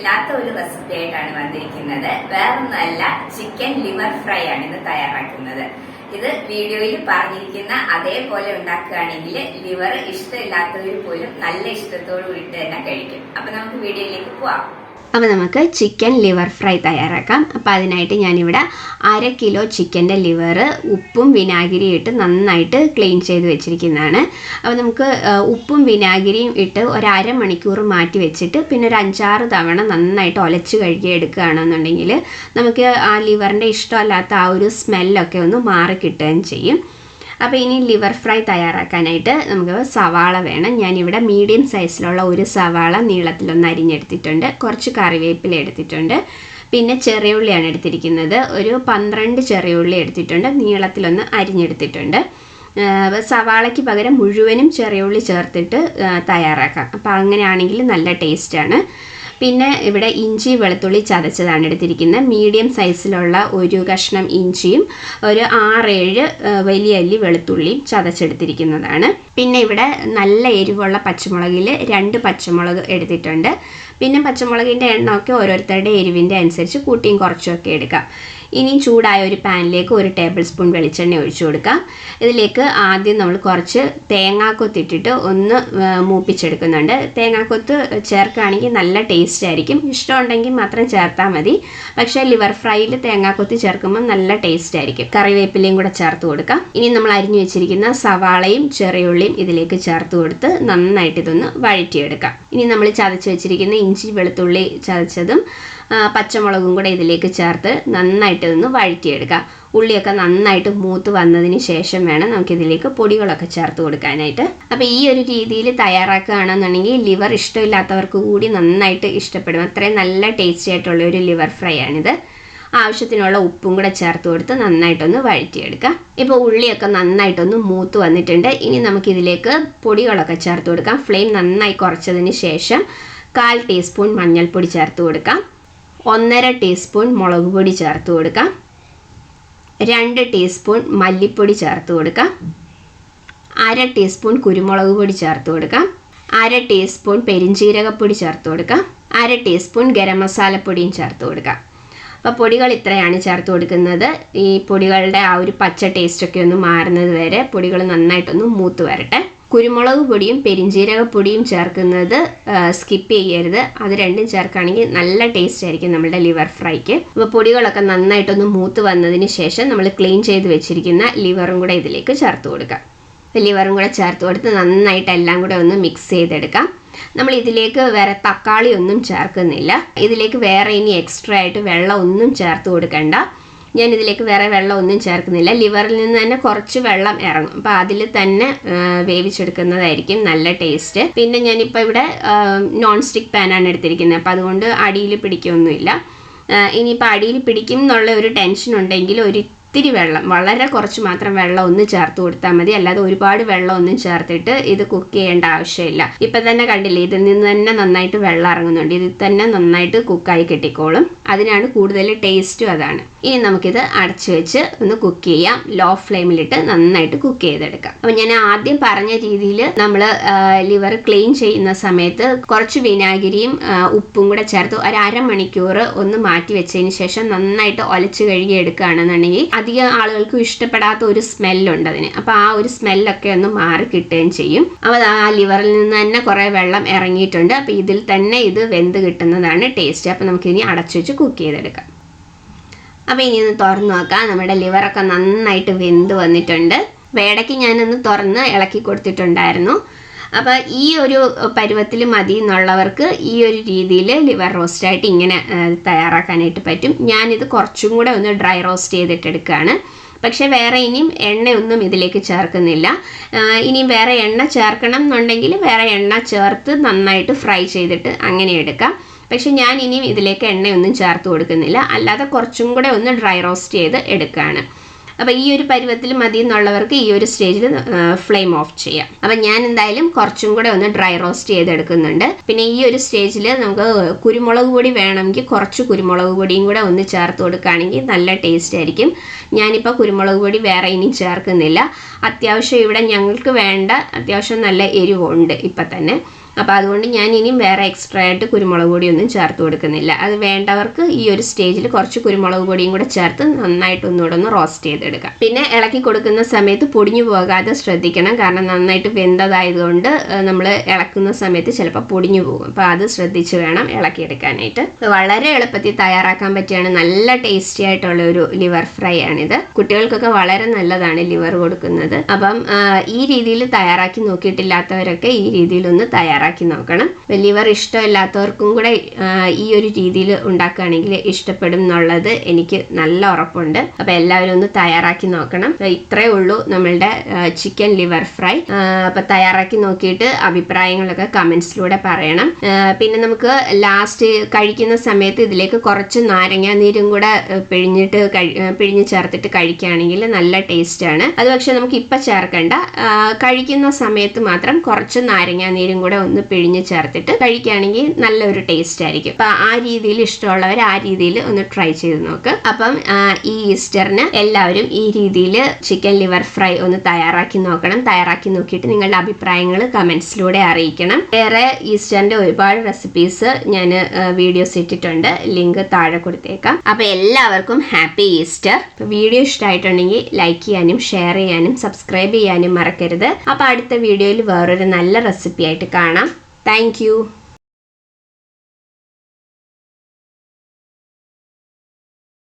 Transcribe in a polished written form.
ഇഷ്ടമില്ലാത്ത ഒരു റെസിപ്പി ആയിട്ടാണ് വന്നിരിക്കുന്നത്. വേറൊന്നല്ല, ചിക്കൻ ലിവർ ഫ്രൈ ആണ് ഇന്ന് തയ്യാറാക്കുന്നത്. ഇത് വീഡിയോയിൽ പറഞ്ഞിരിക്കുന്ന അതേപോലെ ഉണ്ടാക്കുകയാണെങ്കിൽ ലിവർ ഇഷ്ടമില്ലാത്തവർ പോലും നല്ല ഇഷ്ടത്തോടു കൂടിയിട്ട് തന്നെ കഴിക്കും. അപ്പൊ നമുക്ക് വീഡിയോയിലേക്ക് പോവാം. അപ്പോൾ നമുക്ക് ചിക്കൻ ലിവർ ഫ്രൈ തയ്യാറാക്കാം. അപ്പോൾ അതിനായിട്ട് ഞാനിവിടെ 1/2 കിലോ ചിക്കൻ്റെ ലിവർ ഉപ്പും വിനാഗിരിയും ഇട്ട് നന്നായിട്ട് ക്ലീൻ ചെയ്ത് വെച്ചിരിക്കുന്നതാണ്. അപ്പോൾ നമുക്ക് ഉപ്പും വിനാഗിരിയും ഇട്ട് ഒരു അരമണിക്കൂർ മാറ്റി വെച്ചിട്ട് പിന്നെ ഒരു 5-6 തവണ നന്നായിട്ട് ഉലച്ച് കഴുകി എടുക്കുകയാണെന്നുണ്ടെങ്കിൽ നമുക്ക് ആ ലിവറിൻ്റെ ഇഷ്ടമല്ലാത്ത ആ ഒരു സ്മെല്ലൊക്കെ ഒന്ന് മാറി കിട്ടുകയും ചെയ്യും. അപ്പോൾ ഇനി ലിവർ ഫ്രൈ തയ്യാറാക്കാനായിട്ട് നമുക്ക് സവാള വേണം. ഞാനിവിടെ മീഡിയം സൈസിലുള്ള ഒരു സവാള നീളത്തിലൊന്ന് അരിഞ്ഞെടുത്തിട്ടുണ്ട്. കുറച്ച് കറിവേപ്പില എടുത്തിട്ടുണ്ട്. പിന്നെ ചെറിയുള്ളിയാണ് എടുത്തിരിക്കുന്നത്. ഒരു 12 ചെറിയുള്ളി എടുത്തിട്ടുണ്ട്. നീളത്തിലൊന്ന് അരിഞ്ഞെടുത്തിട്ടുണ്ട്. സവാളയ്ക്ക് പകരം മുഴുവനും ചെറിയുള്ളി ചേർത്തിട്ട് തയ്യാറാക്കാം. അപ്പോൾ അങ്ങനെയാണെങ്കിൽ നല്ല ടേസ്റ്റാണ്. പിന്നെ ഇവിടെ ഇഞ്ചി വെളുത്തുള്ളി ചതച്ചതാണ് എടുത്തിരിക്കുന്നത്. മീഡിയം സൈസിലുള്ള ഒരു കഷ്ണം ഇഞ്ചിയും ഒരു 6-7 വലിയ അല്ലി വെളുത്തുള്ളിയും ചതച്ചെടുത്തിരിക്കുന്നതാണ്. പിന്നെ ഇവിടെ നല്ല എരിവുള്ള പച്ചമുളകിൽ 2 പച്ചമുളക് എടുത്തിട്ടുണ്ട്. പിന്നെ പച്ചമുളകിൻ്റെ എണ്ണമൊക്കെ ഓരോരുത്തരുടെ എരിവിൻ്റെ അനുസരിച്ച് കൂട്ടിയും കുറച്ചുമൊക്കെ എടുക്കാം. ഇനി ചൂടായ ഒരു പാനിലേക്ക് 1 ടേബിൾ സ്പൂൺ വെളിച്ചെണ്ണ ഒഴിച്ചു കൊടുക്കാം. ഇതിലേക്ക് ആദ്യം നമ്മൾ കുറച്ച് തേങ്ങാക്കൊത്തിട്ടിട്ട് ഒന്ന് മൂപ്പിച്ചെടുക്കുന്നുണ്ട്. തേങ്ങാക്കൊത്ത് ചേർക്കുകയാണെങ്കിൽ നല്ല ടേസ്റ്റ് ആയിരിക്കും. ഇഷ്ടമുണ്ടെങ്കിൽ മാത്രം ചേർത്താൽ മതി. പക്ഷേ ലിവർ ഫ്രൈയിൽ തേങ്ങാക്കൊത്തി ചേർക്കുമ്പോൾ നല്ല ടേസ്റ്റ് ആയിരിക്കും. കറിവേപ്പിലയും കൂടെ ചേർത്ത് കൊടുക്കാം. ഇനി നമ്മൾ അരിഞ്ഞു വെച്ചിരിക്കുന്ന സവാളയും ചെറിയുള്ളിയും ഇതിലേക്ക് ചേർത്ത് കൊടുത്ത് നന്നായിട്ട് ഇതൊന്ന് വഴറ്റിയെടുക്കാം. ഇനി നമ്മൾ ചതച്ച് വെച്ചിരിക്കുന്ന ഇഞ്ചി വെളുത്തുള്ളി ചതച്ചതും പച്ചമുളകും കൂടെ ഇതിലേക്ക് ചേർത്ത് നന്നായിട്ട് ഒന്ന് വഴറ്റിയെടുക്കാം. ഉള്ളിയൊക്കെ നന്നായിട്ട് മൂത്ത് വന്നതിന് ശേഷം വേണം നമുക്കിതിലേക്ക് പൊടികളൊക്കെ ചേർത്ത് കൊടുക്കാനായിട്ട്. അപ്പോൾ ഈ ഒരു രീതിയിൽ തയ്യാറാക്കുകയാണെന്നുണ്ടെങ്കിൽ ലിവർ ഇഷ്ടമില്ലാത്തവർക്ക് കൂടി നന്നായിട്ട് ഇഷ്ടപ്പെടും. അത്രയും നല്ല ടേസ്റ്റി ആയിട്ടുള്ള ഒരു ലിവർ ഫ്രൈ ആണിത്. ആവശ്യത്തിനുള്ള ഉപ്പും കൂടെ ചേർത്ത് കൊടുത്ത് നന്നായിട്ടൊന്ന് വഴറ്റിയെടുക്കാം. ഇപ്പോൾ ഉള്ളിയൊക്കെ നന്നായിട്ടൊന്ന് മൂത്ത് വന്നിട്ടുണ്ട്. ഇനി നമുക്കിതിലേക്ക് പൊടികളൊക്കെ ചേർത്ത് കൊടുക്കാം. ഫ്ലെയിം നന്നായി കുറച്ചതിന് ശേഷം 1/4 ടീസ്പൂൺ മഞ്ഞൾപ്പൊടി ചേർത്ത് കൊടുക്കാം. 1.5 ടീസ്പൂൺ മുളക് പൊടി ചേർത്ത് കൊടുക്കാം. 2 ടീസ്പൂൺ മല്ലിപ്പൊടി ചേർത്ത് കൊടുക്കാം. 1/2 ടീസ്പൂൺ കുരുമുളക് പൊടി ചേർത്ത് കൊടുക്കാം. 1/2 ടീസ്പൂൺ പെരിഞ്ജീരകപ്പൊടി ചേർത്ത് കൊടുക്കാം. 1/2 ടീസ്പൂൺ ഗരം മസാലപ്പൊടിയും ചേർത്ത് കൊടുക്കാം. അപ്പോൾ പൊടികൾ ഇത്രയാണ് ചേർത്ത് കൊടുക്കുന്നത്. ഈ പൊടികളുടെ ആ ഒരു പച്ച ടേസ്റ്റൊക്കെ ഒന്ന് മാറുന്നത് വരെ പൊടികൾ നന്നായിട്ടൊന്ന് മൂത്ത് വരട്ടെ. കുരുമുളക് പൊടിയും പെരിഞ്ജീരകപ്പൊടിയും ചേർക്കുന്നത് സ്കിപ്പ് ചെയ്യരുത്. അത് രണ്ടും ചേർക്കുകയാണെങ്കിൽ നല്ല ടേസ്റ്റ് ആയിരിക്കും നമ്മുടെ ലിവർ ഫ്രൈക്ക്. അപ്പോൾ പൊടികളൊക്കെ നന്നായിട്ടൊന്ന് മൂത്ത് വന്നതിന് ശേഷം നമ്മൾ ക്ലീൻ ചെയ്ത് വെച്ചിരിക്കുന്ന ലിവറും കൂടെ ഇതിലേക്ക് ചേർത്ത് കൊടുക്കാം. ലിവറും കൂടെ ചേർത്ത് കൊടുത്ത് നന്നായിട്ട് എല്ലാം കൂടെ ഒന്ന് മിക്സ് ചെയ്തെടുക്കാം. നമ്മൾ ഇതിലേക്ക് വേറെ തക്കാളി ഒന്നും ചേർക്കുന്നില്ല. ഇതിലേക്ക് വേറെ ഇനി എക്സ്ട്രാ ആയിട്ട് വെള്ളം ഒന്നും ചേർത്ത് കൊടുക്കണ്ട. ഞാൻ ഇതിലേക്ക് വേറെ വെള്ളം ഒന്നും ചേർക്കുന്നില്ല. ലിവറിൽ നിന്ന് തന്നെ കുറച്ച് വെള്ളം ഇറങ്ങും. അപ്പോൾ അതിൽ തന്നെ വേവിച്ചെടുക്കുന്നതായിരിക്കും നല്ല ടേസ്റ്റ്. പിന്നെ ഞാനിപ്പോൾ ഇവിടെ നോൺ സ്റ്റിക്ക് പാനാണ് എടുത്തിരിക്കുന്നത്. അപ്പോൾ അതുകൊണ്ട് അടിയിൽ പിടിക്കൊന്നുമില്ല. ഇനിയിപ്പോൾ അടിയിൽ പിടിക്കും എന്നുള്ള ഒരു ടെൻഷൻ ഉണ്ടെങ്കിൽ ഒത്തിരി വെള്ളം, വളരെ കുറച്ച് മാത്രം വെള്ളം ഒന്ന് ചേർത്ത് കൊടുത്താൽ മതി. അല്ലാതെ ഒരുപാട് വെള്ളം ഒന്നും ചേർത്തിട്ട് ഇത് കുക്ക് ചെയ്യേണ്ട ആവശ്യമില്ല. ഇപ്പം തന്നെ കണ്ടില്ലേ, ഇതിൽ നിന്ന് തന്നെ നന്നായിട്ട് വെള്ളം ഇറങ്ങുന്നുണ്ട്. ഇതിൽ തന്നെ നന്നായിട്ട് കുക്കായി കിട്ടിക്കോളും. അതിനാണ് കൂടുതൽ ടേസ്റ്റും അതാണ്. ഇനി നമുക്കിത് അടച്ചു വെച്ച് ഒന്ന് കുക്ക് ചെയ്യാം. ലോ ഫ്ലെയിമിലിട്ട് നന്നായിട്ട് കുക്ക് ചെയ്തെടുക്കാം. അപ്പോൾ ഞാൻ ആദ്യം പറഞ്ഞ രീതിയിൽ നമ്മൾ ലിവർ ക്ലീൻ ചെയ്യുന്ന സമയത്ത് കുറച്ച് വിനാഗിരിയും ഉപ്പും കൂടെ ചേർത്ത് ഒരു 1/2 മണിക്കൂർ ഒന്ന് മാറ്റി വെച്ചതിന് ശേഷം നന്നായിട്ട് ഉലച്ച് കഴുകി എടുക്കുകയാണെന്നുണ്ടെങ്കിൽ അധികം ആളുകൾക്കും ഇഷ്ടപ്പെടാത്ത ഒരു സ്മെല്ലുണ്ട് അതിന്. അപ്പോൾ ആ ഒരു സ്മെല്ലൊക്കെ ഒന്ന് മാറി കിട്ടുകയും ചെയ്യും. അപ്പോൾ ആ ലിവറിൽ നിന്ന് തന്നെ കുറേ വെള്ളം ഇറങ്ങിയിട്ടുണ്ട്. അപ്പോൾ ഇതിൽ തന്നെ ഇത് വെന്ത് കിട്ടുന്നതാണ് ടേസ്റ്റ്. അപ്പോൾ നമുക്കിനി അടച്ചു വെച്ച് കുക്ക് ചെയ്തെടുക്കാം. അപ്പോൾ ഇനി ഒന്ന് തുറന്ന് നോക്കാം. നമ്മുടെ ലിവറൊക്കെ നന്നായിട്ട് വെന്ത് വന്നിട്ടുണ്ട്. വേടയ്ക്ക് ഞാനൊന്ന് തുറന്ന് ഇളക്കി കൊടുത്തിട്ടുണ്ടായിരുന്നു. അപ്പോൾ ഈ ഒരു പരുവത്തിൽ മതി എന്നുള്ളവർക്ക് ഈ ഒരു രീതിയിൽ ലിവർ റോസ്റ്റായിട്ട് ഇങ്ങനെ തയ്യാറാക്കാനായിട്ട് പറ്റും. ഞാനിത് കുറച്ചും കൂടെ ഒന്ന് ഡ്രൈ റോസ്റ്റ് ചെയ്തിട്ടെടുക്കുകയാണ്. പക്ഷേ വേറെ ഇനിയും എണ്ണയൊന്നും ഇതിലേക്ക് ചേർക്കുന്നില്ല. ഇനിയും വേറെ എണ്ണ ചേർക്കണം എന്നുണ്ടെങ്കിൽ വേറെ എണ്ണ ചേർത്ത് നന്നായിട്ട് ഫ്രൈ ചെയ്തിട്ട് അങ്ങനെ എടുക്കാം. പക്ഷെ ഞാൻ ഇനിയും ഇതിലേക്ക് എണ്ണയൊന്നും ചേർത്ത് കൊടുക്കുന്നില്ല. അല്ലാതെ കുറച്ചും കൂടെ ഒന്ന് ഡ്രൈ റോസ്റ്റ് ചെയ്ത് എടുക്കുകയാണ്. അപ്പോൾ ഈ ഒരു പരുവത്തിൽ മതി എന്നുള്ളവർക്ക് ഈ ഒരു സ്റ്റേജിൽ ഫ്ലെയിം ഓഫ് ചെയ്യാം. അപ്പം ഞാൻ എന്തായാലും കുറച്ചും കൂടെ ഒന്ന് ഡ്രൈ റോസ്റ്റ് ചെയ്തെടുക്കുന്നുണ്ട്. പിന്നെ ഈ ഒരു സ്റ്റേജിൽ നമുക്ക് കുരുമുളക് പൊടി വേണമെങ്കിൽ കുറച്ച് കുരുമുളക് പൊടിയും കൂടെ ഒന്ന് ചേർത്ത് കൊടുക്കുകയാണെങ്കിൽ നല്ല ടേസ്റ്റ് ആയിരിക്കും. ഞാനിപ്പോൾ കുരുമുളക് പൊടി വേറെ ഇനി ചേർക്കുന്നില്ല. അത്യാവശ്യം ഇവിടെ ഞങ്ങൾക്ക് വേണ്ട അത്യാവശ്യം നല്ല എരിവുണ്ട് ഇപ്പം തന്നെ. അപ്പോൾ അതുകൊണ്ട് ഞാൻ ഇനിയും വേറെ എക്സ്ട്രാ ആയിട്ട് കുരുമുളക് പൊടിയൊന്നും ചേർത്ത് കൊടുക്കുന്നില്ല. അത് വേണ്ടവർക്ക് ഈ ഒരു സ്റ്റേജിൽ കുറച്ച് കുരുമുളക് പൊടിയും കൂടെ ചേർത്ത് നന്നായിട്ട് ഒന്നുകൂടെ ഒന്ന് റോസ്റ്റ് ചെയ്തെടുക്കാം. പിന്നെ ഇളക്കി കൊടുക്കുന്ന സമയത്ത് പൊടിഞ്ഞു പോകാതെ ശ്രദ്ധിക്കണം. കാരണം നന്നായിട്ട് വെന്തതായതുകൊണ്ട് നമ്മൾ ഇളക്കുന്ന സമയത്ത് ചിലപ്പോൾ പൊടിഞ്ഞു പോകും. അപ്പോൾ അത് ശ്രദ്ധിച്ച് വേണം ഇളക്കിയെടുക്കാനായിട്ട്. വളരെ എളുപ്പത്തിൽ തയ്യാറാക്കാൻ പറ്റിയാണ്. നല്ല ടേസ്റ്റി ആയിട്ടുള്ള ഒരു ലിവർ ഫ്രൈ ആണിത്. കുട്ടികൾക്കൊക്കെ വളരെ നല്ലതാണ് ലിവർ കൊടുക്കുന്നത്. അപ്പം ഈ രീതിയിൽ തയ്യാറാക്കി നോക്കിയിട്ടില്ലാത്തവരൊക്കെ ഈ രീതിയിലൊന്ന് തയ്യാറാക്കി നോക്കണം. ലിവർ ഇഷ്ടമില്ലാത്തവർക്കും കൂടെ ഈ ഒരു രീതിയിൽ ഉണ്ടാക്കുകയാണെങ്കിൽ ഇഷ്ടപ്പെടും എന്നുള്ളത് എനിക്ക് നല്ല ഉറപ്പുണ്ട്. അപ്പോൾ എല്ലാവരും ഒന്ന് തയ്യാറാക്കി നോക്കണം. ഇത്രയേ ഉള്ളൂ നമ്മളുടെ ചിക്കൻ ലിവർ ഫ്രൈ. അപ്പോൾ തയ്യാറാക്കി നോക്കിയിട്ട് അഭിപ്രായങ്ങളൊക്കെ കമൻസിലൂടെ പറയണം. പിന്നെ നമുക്ക് ലാസ്റ്റ് കഴിക്കുന്ന സമയത്ത് ഇതിലേക്ക് കുറച്ച് നാരങ്ങാ നീരും കൂടെ പിഴിഞ്ഞ് ചേർത്തിട്ട് കഴിക്കുകയാണെങ്കിൽ നല്ല ടേസ്റ്റാണ്. അത് പക്ഷെ നമുക്ക് ഇപ്പം ചേർക്കണ്ട. കഴിക്കുന്ന സമയത്ത് മാത്രം കുറച്ച് നാരങ്ങാ നീരും കൂടെ ഒന്ന് പിഴിഞ്ഞ് ചേർത്തിട്ട് കഴിക്കുകയാണെങ്കിൽ നല്ലൊരു ടേസ്റ്റ് ആയിരിക്കും. അപ്പം ആ രീതിയിൽ ഇഷ്ടമുള്ളവർ ആ രീതിയിൽ ഒന്ന് ട്രൈ ചെയ്ത് നോക്ക്. അപ്പം ഈ ഈസ്റ്ററിന് എല്ലാവരും ഈ രീതിയിൽ ചിക്കൻ ലിവർ ഫ്രൈ ഒന്ന് തയ്യാറാക്കി നോക്കണം. തയ്യാറാക്കി നോക്കിയിട്ട് നിങ്ങളുടെ അഭിപ്രായങ്ങൾ കമൻസിലൂടെ അറിയിക്കണം. വേറെ ഈസ്റ്ററിന്റെ ഒരുപാട് റെസിപ്പീസ് ഞാൻ വീഡിയോസ് ഇട്ടിട്ടുണ്ട്. ലിങ്ക് താഴെ കൊടുത്തേക്കാം. അപ്പം എല്ലാവർക്കും ഹാപ്പി ഈസ്റ്റർ. വീഡിയോ ഇഷ്ടമായിട്ടുണ്ടെങ്കിൽ ലൈക്ക് ചെയ്യാനും ഷെയർ ചെയ്യാനും സബ്സ്ക്രൈബ് ചെയ്യാനും മറക്കരുത്. അപ്പം അടുത്ത വീഡിയോയിൽ വേറൊരു നല്ല റെസിപ്പി ആയിട്ട് കാണാം. Thank you.